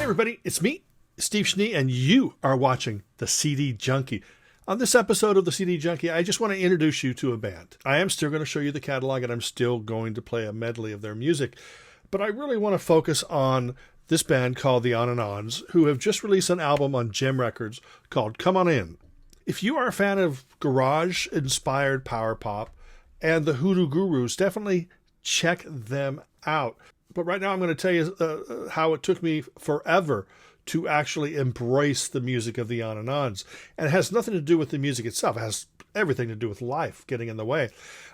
everybody, it's me, Steve Schnee, and you are watching the CD Junkie. On this episode of the CD Junkie, I just want to introduce you to a band. I am still going to show you the catalog, and I'm still going to play a medley of their music, but I really want to focus on this band called the On and Ons, who have just released an album on JEM Records called Come On In. If you are a fan of garage-inspired power pop and the Hoodoo Gurus, definitely check them out. But right now I'm going to tell you how it took me forever to actually embrace the music of the On and Ons. And it has nothing to do with the music itself. It has everything to do with life getting in the way.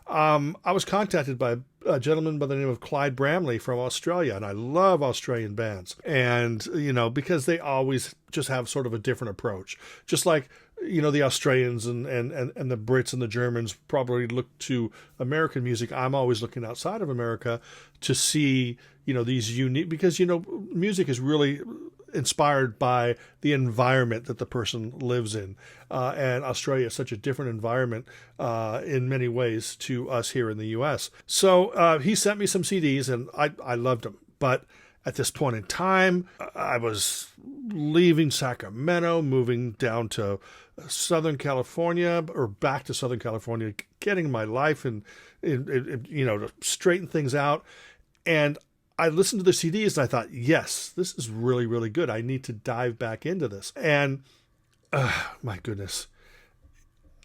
I was contacted by a gentleman by the name of Clyde Bramley from Australia, and I love Australian bands. And, because they always just have sort of a different approach. Just like, the Australians and the Brits and the Germans probably look to American music. I'm always looking outside of America to see, these unique, because, music is really inspired by the environment that the person lives in. And Australia is such a different environment in many ways to us here in the U.S. So he sent me some CDs, and I loved them. But at this point in time, I was leaving Sacramento, moving down to Southern California, or back to Southern California, getting my life and to straighten things out. And I listened to the CDs and I thought, yes, this is really, really good. I need to dive back into this. And my goodness,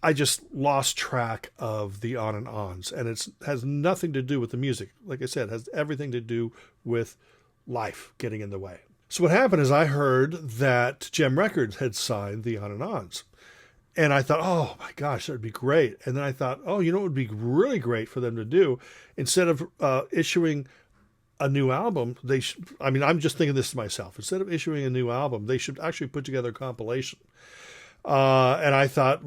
I just lost track of the On and Ons. And it has nothing to do with the music. Like I said, it has everything to do with life getting in the way. So what happened is I heard that JEM Records had signed the On and Ons. And I thought, oh my gosh, that would be great. And then I thought, what would be really great for them to do? Instead of issuing a new album, I'm just thinking this to myself. Instead of issuing a new album, they should actually put together a compilation. And I thought,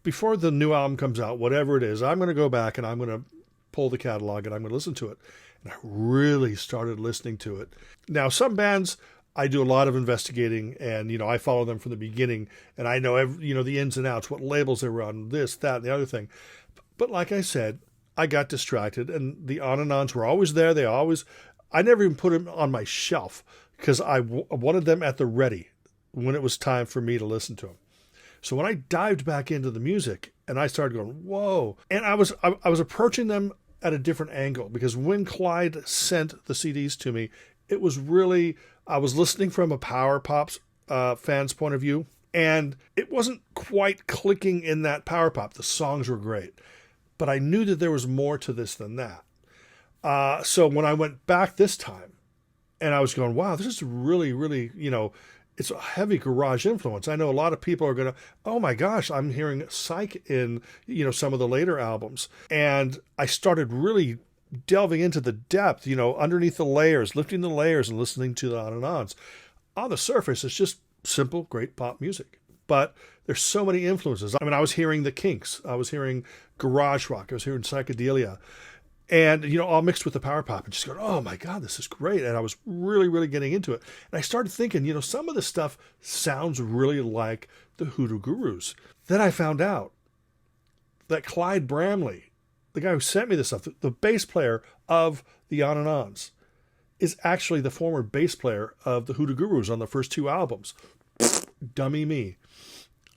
before the new album comes out, whatever it is, I'm going to go back and I'm going to pull the catalog and I'm going to listen to it. And I really started listening to it. Now, some bands, I do a lot of investigating, and, I follow them from the beginning, and I know, the ins and outs, what labels they were on, this, that, and the other thing. But like I said, I got distracted, and the On and Ons were always there. I never even put them on my shelf because I wanted them at the ready when it was time for me to listen to them. So when I dived back into the music and I started going, whoa, and I was approaching them at a different angle, because when Clyde sent the CDs to me, it was really, I was listening from a power pop's fan's point of view, and it wasn't quite clicking in that power pop. The songs were great, but I knew that there was more to this than that. So when I went back this time, and I was going, wow, this is really, really, it's a heavy garage influence. I know a lot of people are going to, oh my gosh, I'm hearing Psych in, some of the later albums. And I started really delving into the depth, underneath the layers, lifting the layers and listening to the On and Ons. On the surface, it's just simple, great pop music. But there's so many influences. I was hearing the Kinks. I was hearing garage rock. I was hearing psychedelia. And, all mixed with the power pop, and just going, oh my God, this is great. And I was really, really getting into it. And I started thinking, some of this stuff sounds really like the Hoodoo Gurus. Then I found out that Clyde Bramley, the guy who sent me this stuff, the bass player of the On and Ons, is actually the former bass player of the Hoodoo Gurus on the first two albums. Dummy me.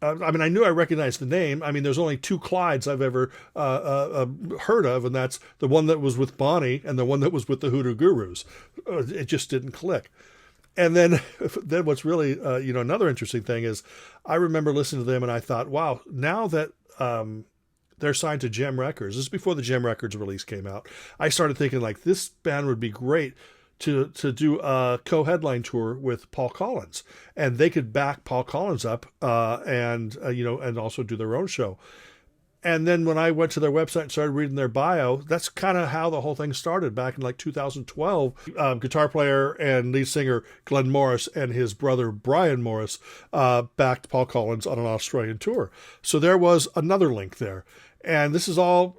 I knew I recognized the name. There's only two Clydes I've ever heard of, and that's the one that was with Bonnie and the one that was with the Hoodoo Gurus. It just didn't click. And then what's really, another interesting thing is I remember listening to them and I thought, wow, now that they're signed to JEM Records, this is before the JEM Records release came out, I started thinking, this band would be great to do a co-headline tour with Paul Collins, and they could back Paul Collins up and also do their own show. And then when I went to their website and started reading their bio, that's kind of how the whole thing started back in 2012. Guitar player and lead singer Glenn Morris and his brother Brian Morris backed Paul Collins on an Australian tour. So there was another link there. And this is all,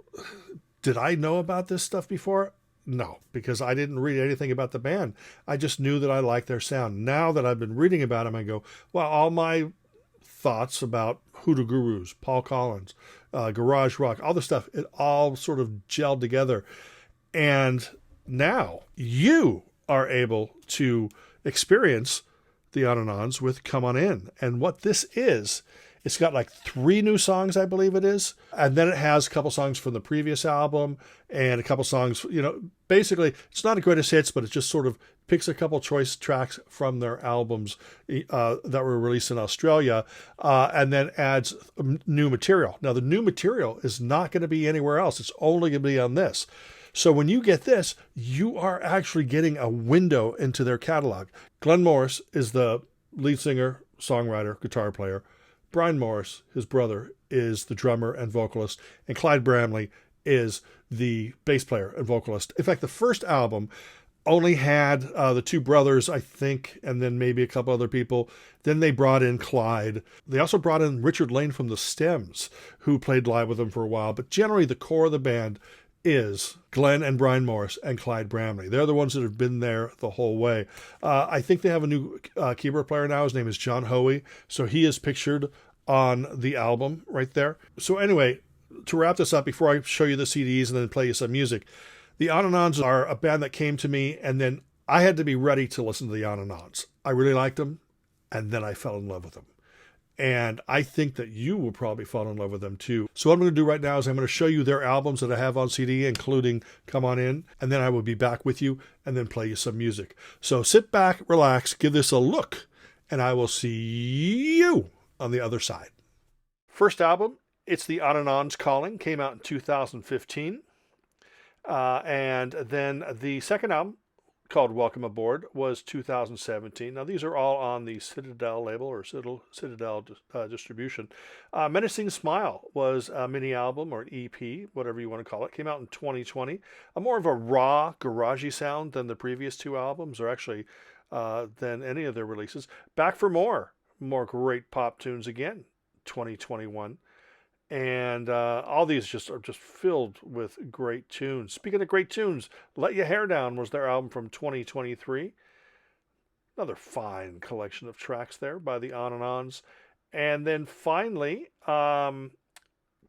did I know about this stuff before? No, because I didn't read anything about the band. I just knew that I liked their sound. Now that I've been reading about them, I go, well, all my thoughts about Hoodoo Gurus, Paul Collins, garage rock, all the stuff, it all sort of gelled together. And now you are able to experience the On and Ons with Come On In. And what this is, it's got like 3 new songs, I believe it is. And then it has a couple songs from the previous album and a couple songs, basically it's not a greatest hits, but it just sort of picks a couple choice tracks from their albums that were released in Australia, and then adds new material. Now, the new material is not going to be anywhere else. It's only going to be on this. So when you get this, you are actually getting a window into their catalog. Glenn Morris is the lead singer, songwriter, guitar player. Brian Morris, his brother, is the drummer and vocalist. And Clyde Bramley is the bass player and vocalist. In fact, the first album only had the 2 brothers, I think, and then maybe a couple other people. Then they brought in Clyde. They also brought in Richard Lane from the Stems, who played live with them for a while. But generally, the core of the band is Glenn and Brian Morris and Clyde Bramley. They're the ones that have been there the whole way. I think they have a new keyboard player now. His name is John Hoey. So he is pictured on the album right there. So anyway, to wrap this up, before I show you the CDs and then play you some music, the On and Ons are a band that came to me, and then I had to be ready to listen to the On and Ons. I really liked them, and then I fell in love with them. And I think that you will probably fall in love with them too. So what I'm going to do right now is I'm going to show you their albums that I have on CD, including Come On In, and then I will be back with you and then play you some music. So sit back, relax, give this a look, and I will see you on the other side. First album, it's the On and Ons Calling, came out in 2015. And then the second album, called Welcome Aboard, was 2017. Now, these are all on the Citadel label or Citadel distribution. Menacing Smile was a mini album or EP, whatever you want to call it. Came out in 2020. More of a raw, garagey sound than the previous 2 albums, or actually than any of their releases. Back for More great pop tunes again, 2021. And all these are just filled with great tunes. Speaking of great tunes, Let Your Hair Down was their album from 2023. Another fine collection of tracks there by the On and Ons. And then finally, Come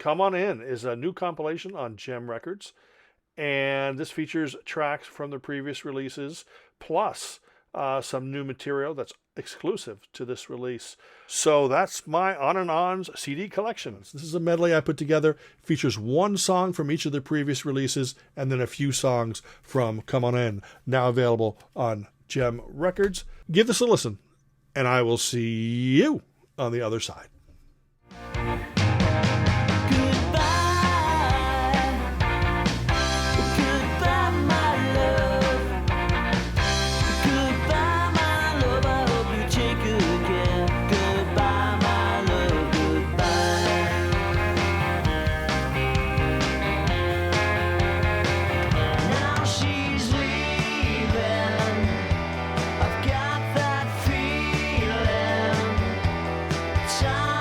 On In is a new compilation on JEM Records. And this features tracks from the previous releases, plus some new material that's exclusive to this release. So that's my On and Ons CD collection. This is a medley I put together. It features 1 song from each of the previous releases and then a few songs from Come On In, now available on JEM Records. Give this a listen, and I will see you on the other side. Time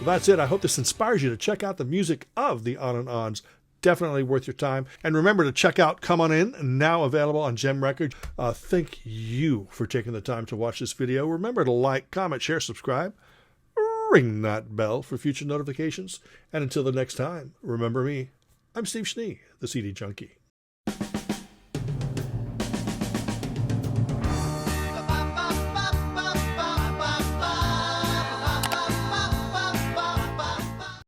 Well, that's it. I hope this inspires you to check out the music of the On and Ons. Definitely worth your time. And remember to check out Come On In, now available on JEM Records. Thank you for taking the time to watch this video. Remember to like, comment, share, subscribe. Ring that bell for future notifications. And until the next time, remember me. I'm Steve Schnee, the CD Junkie.